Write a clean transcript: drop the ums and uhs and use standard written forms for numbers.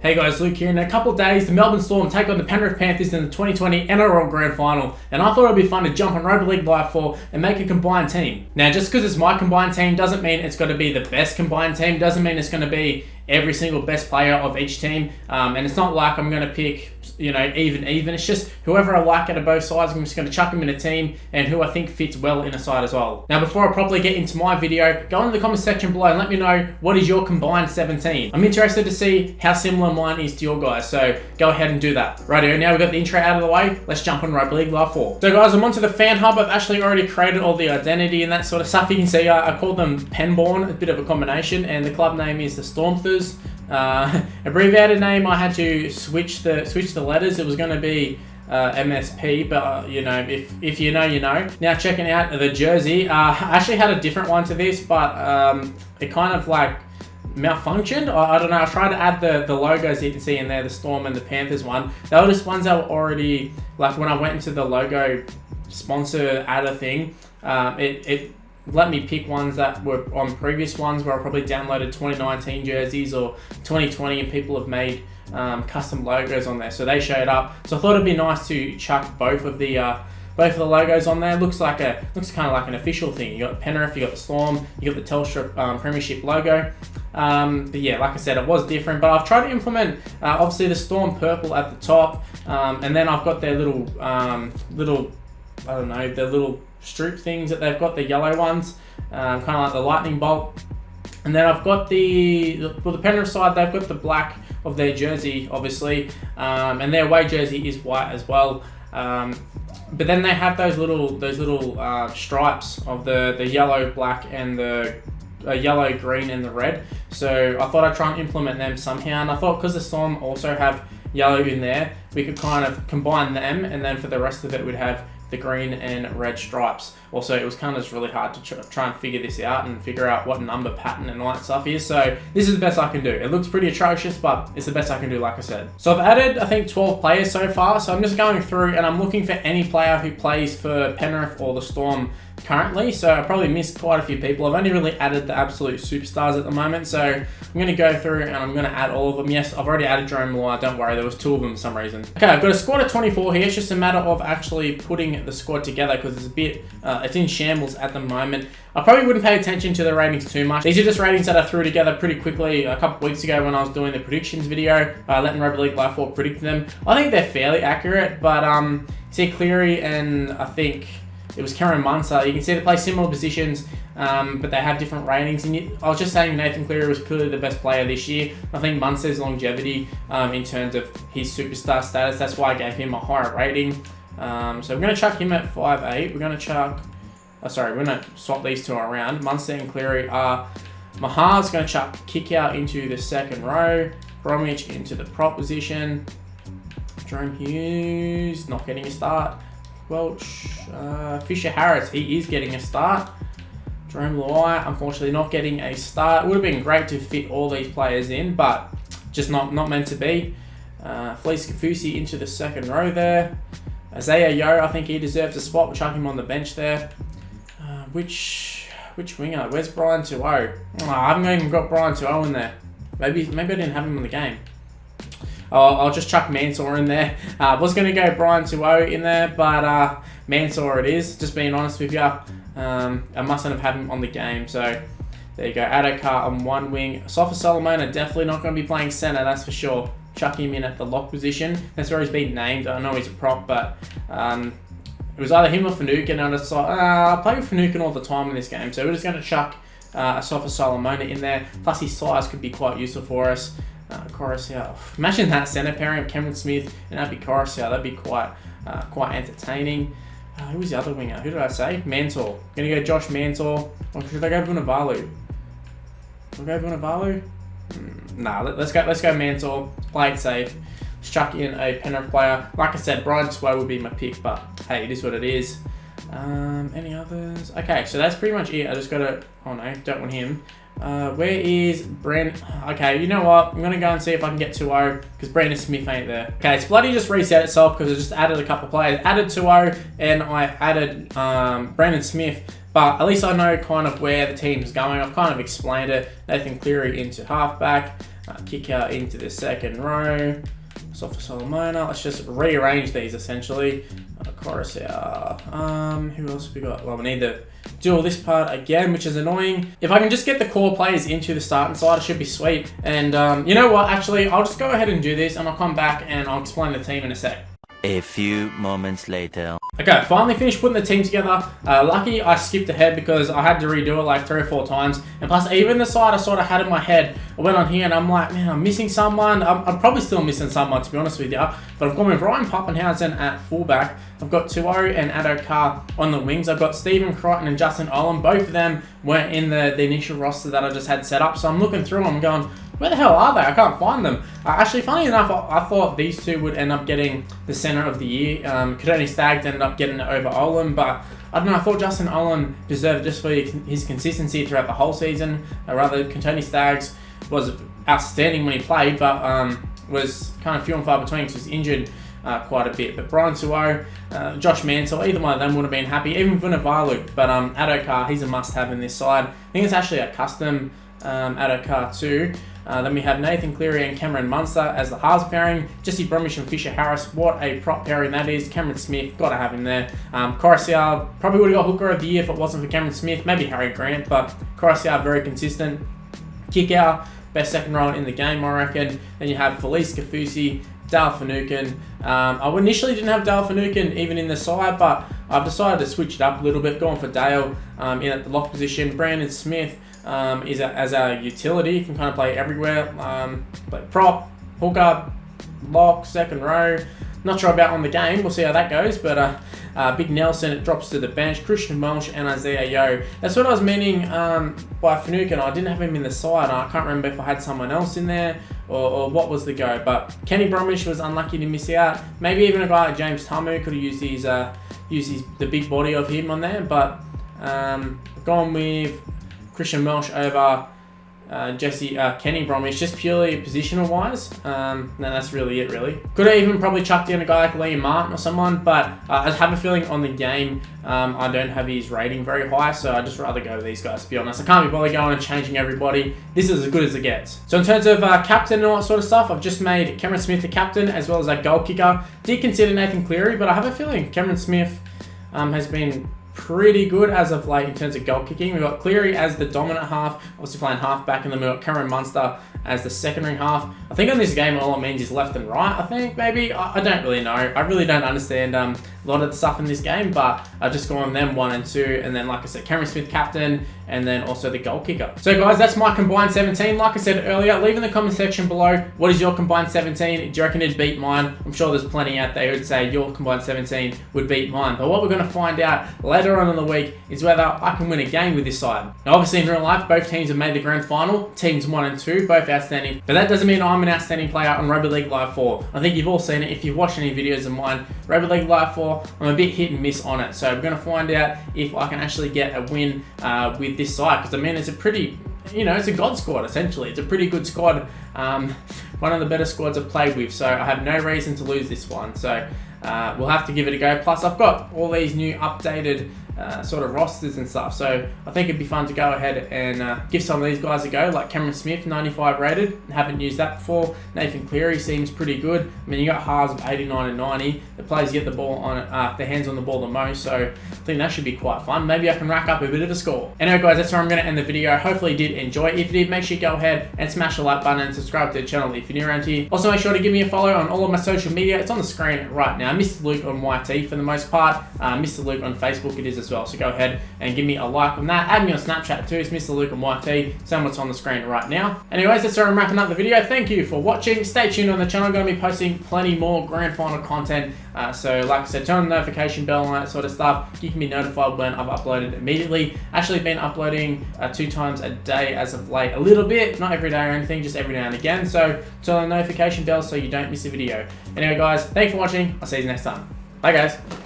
Hey guys, Luke here. In a couple of days, the Melbourne Storm take on the Penrith Panthers in the 2020 NRL Grand Final, and I thought it'd be fun to jump on Rugby League Live 4 and make a combined team. Now, just because it's my combined team doesn't mean it's going to be the best combined team, doesn't mean it's going to be every single best player of each team, and it's not like I'm going to pick, even. It's just whoever I like out of both sides, I'm just going to chuck them in a team, and who I think fits well in a side as well. Now, before I properly get into my video, go into the comment section below and let me know what is your combined 17. I'm interested to see how similar mine is to your guys, so go ahead and do that. Rightio, now we've got the intro out of the way, let's jump on Rugby League Live 4. So guys, I'm onto the fan hub. I've actually already created all the identity and that sort of stuff. You can see I called them Penborn, a bit of a combination, and the club name is the Stormthers. Abbreviated name, I had to switch the letters. It was going to be MSP, but if you know, you know. Now checking out the jersey, I actually had a different one to this, but it kind of like malfunctioned. I don't know. I tried to add the logos you can see in there, the Storm and the Panthers one. They were just ones that were already, like when I went into the logo sponsor adder thing, it let me pick ones that were on previous ones where I probably downloaded 2019 jerseys or 2020, and people have made custom logos on there, so they showed up. So I thought it'd be nice to chuck both of the logos on there. Looks kind of like an official thing. You got Penrith, you got the Storm, you got the Telstra Premiership logo. But yeah, like I said, it was different, but I've tried to implement obviously the Storm purple at the top, and then I've got their little I don't know, the little stroop things that they've got, the yellow ones, kind of like the lightning bolt. And then I've got the Penrith side, they've got the black of their jersey, obviously, and their away jersey is white as well. But then they have those little stripes of the yellow, black, and the yellow, green, and the red. So I thought I'd try and implement them somehow, and I thought because the Storm also have yellow in there, we could kind of combine them, and then for the rest of it we'd have the green and red stripes. Also, it was kind of just really hard to try and figure this out and figure out what number pattern and all that stuff is. So this is the best I can do. It looks pretty atrocious, but it's the best I can do, like I said. So I've added, I think, 12 players so far. So I'm just going through and I'm looking for any player who plays for Penrith or the Storm currently. So I probably missed quite a few people. I've only really added the absolute superstars at the moment. So I'm going to go through and I'm going to add all of them. Yes, I've already added Jerome Moore. Don't worry, there was 2 of them for some reason. Okay, I've got a squad of 24 here. It's just a matter of actually putting the squad together because it's a bit, it's in shambles at the moment. I probably wouldn't pay attention to the ratings too much. These are just ratings that I threw together pretty quickly a couple weeks ago when I was doing the predictions video, letting Rugby League Live 4 predict them. I think they're fairly accurate, but see Cleary and I think it was Cameron Munster. You can see they play similar positions, but they have different ratings. And I was just saying Nathan Cleary was clearly the best player this year. I think Munster's longevity in terms of his superstar status, that's why I gave him a higher rating. So we're going to chuck him at 5'8". We're going to swap these two around. Munster and Cleary are... Mahar's going to chuck kick out into the second row. Bromwich into the prop position. Jerome Hughes not getting a start. Welch, Fisher Harris, he is getting a start. Jerome Luai, unfortunately not getting a start. It would have been great to fit all these players in, but just not meant to be. Felice Kafusi into the second row there. Isaiah Yeo, I think he deserves a spot. We'll chuck him on the bench there. Which winger? Where's Brian 2-0? Oh, I haven't even got Brian 2-0 in there. Maybe I didn't have him in the game. I'll just chuck Mansour in there. I was going to go Brian 2-0 in there, but Mansour it is. Just being honest with you, I mustn't have had him on the game. So there you go. Addo-carr on one wing. Sofa Solomon are definitely not going to be playing centre, that's for sure. Chuck him in at the lock position. That's where he's been named. I know he's a prop, but it was either him or Finucane. And I just thought, I play with Finucane all the time in this game, so we're just going to chuck a Sofa Solomon in there. Plus his size could be quite useful for us. Coruscant. Imagine that centre pairing of Cameron Smith and that'd be Coruscant. That'd be quite entertaining. Who was the other winger? Who did I say? Mansour. Gonna go Josh Mansour. Or should I go Vunivalu? Should I go Vunivalu? Nah, let's go Mansour. Play it safe. Let's chuck in a Penrith player. Like I said, Brian Swow would be my pick, but hey, it is what it is. Any others? Okay, so that's pretty much it. I just gotta... Oh no, don't want him. Where is Brent? Okay, you know what? I'm going to go and see if I can get 2-0 because Brandon Smith ain't there. Okay, it's bloody just reset itself because I just added a couple of players. Added 2-0 and I added Brandon Smith, but at least I know kind of where the team's going. I've kind of explained it. Nathan Cleary into halfback. Kicker into the second row. Sofa Solomona. Let's just rearrange these essentially. Coruscant. Who else have we got? Well, we need to do all this part again, which is annoying. If I can just get the core players into the starting side, it should be sweet. And you know what? Actually, I'll just go ahead and do this, and I'll come back and I'll explain the team in a sec. A few moments later. Okay, finally finished putting the team together. Lucky I skipped ahead because I had to redo it like 3 or 4 times. And plus, even the side I sort of had in my head, I went on here and I'm like, man, I'm missing someone. I'm probably still missing someone, to be honest with you. But I've gone with Ryan Pappenhausen at fullback. I've got Tuo and addo-carr on the wings. I've got Stephen Crichton and Justin Olam. Both of them weren't in the initial roster that I just had set up. So I'm looking through them, I'm going, where the hell are they? I can't find them. Actually, funny enough, I thought these two would end up getting the centre of the year. Kotoni Staggs ended up getting it over Olam, but I don't know, I thought Justin Olam deserved just for his consistency throughout the whole season. Rather, Kotoni Staggs was outstanding when he played, but was kind of few and far between because he was injured quite a bit. But Brian Tuo, Josh Mansell, either one of them would have been happy, even Vunivalu. But addo-carr, he's a must-have in this side. I think it's actually a custom addo-carr too. Then we have Nathan Cleary and Cameron Munster as the halves pairing. Jesse Bromwich and Fisher Harris, what a prop pairing that is. Cameron Smith, got to have him there. Coruscant, probably would have got hooker of the year if it wasn't for Cameron Smith. Maybe Harry Grant, but Coruscant, very consistent. Kick out, best second rower in the game, I reckon. Then you have Felice Kafusi, Dale Finucane. I initially didn't have Dale Finucane even in the side, but I've decided to switch it up a little bit, going for Dale in at the lock position. Brandon Smith as a utility. You can kind of play everywhere. Play prop, hooker, lock, second row. Not sure about on the game. We'll see how that goes. But Big Nelson, it drops to the bench. Christian Welsh and Isaiah Yeo. That's what I was meaning by Finucane. I didn't have him in the side. I can't remember if I had someone else in there or what was the go. But Kenny Bromwich was unlucky to miss out. Maybe even a guy like James Tamu could have used the big body of him on there. But gone with Christian Welsh over Kenny Bromwich, just purely positional wise. No, that's really it, really. Could have even probably chucked in a guy like Liam Martin or someone, but I have a feeling on the game, I don't have his rating very high, so I'd just rather go with these guys, to be honest. I can't be bothered going and changing everybody. This is as good as it gets. So in terms of captain and all that sort of stuff, I've just made Cameron Smith the captain, as well as a goal kicker. Did consider Nathan Cleary, but I have a feeling Cameron Smith has been pretty good as of late in terms of goal kicking. We've got Cleary as the dominant half, obviously playing half back, and then we've got Cameron Munster as the secondary half. I think on this game all it means is left and right, I think, maybe. I don't really know. I really don't understand a lot of the stuff in this game, but I've just gone on them 1 and 2, and then, like I said, Cameron Smith captain, and then also the goal kicker. So guys, that's my combined 17. Like I said earlier, leave in the comment section below, what is your combined 17? Do you reckon it'd beat mine? I'm sure there's plenty out there who would say your combined 17 would beat mine. But what we're going to find out later on in the week is whether I can win a game with this side. Now, obviously in real life, both teams have made the grand final. Teams 1 and 2, both outstanding. But that doesn't mean I'm an outstanding player on Rugby League Live 4. I think you've all seen it if you've watched any videos of mine. Rugby League Live 4, I'm a bit hit and miss on it. So we're going to find out if I can actually get a win with this side. Because I mean, it's a pretty, it's a god squad essentially. It's a pretty good squad. One of the better squads I've played with. So I have no reason to lose this one. So we'll have to give it a go. Plus I've got all these new updated sort of rosters and stuff. So I think it'd be fun to go ahead and give some of these guys a go, like Cameron Smith, 95 rated. Haven't used that before. Nathan Cleary seems pretty good. I mean, you got halves of 89 and 90. The players get the ball on their hands on the ball the most, so I think that should be quite fun. Maybe I can rack up a bit of a score. Anyway guys, that's where I'm going to end the video. Hopefully you did enjoy it. If you did, make sure you go ahead and smash the like button and subscribe to the channel if you're new around here. Also make sure to give me a follow on all of my social media. It's on the screen right now. Mr. Luke on YT for the most part. Mr. Luke on Facebook it is as well. So go ahead and give me a like on that. Add me on Snapchat too. It's Mr. Luke on YT. Same what's on the screen right now. Anyways, that's where I'm wrapping up the video. Thank you for watching. Stay tuned on the channel. I'm going to be posting plenty more grand final content. So like I said, turn on the notification bell and that sort of stuff. You can be notified when I've uploaded immediately. Actually been uploading 2 times a day as of late. A little bit, not every day or anything, just every now and again. So turn on the notification bell so you don't miss a video. Anyway guys, thanks for watching. I'll see you next time. Bye guys.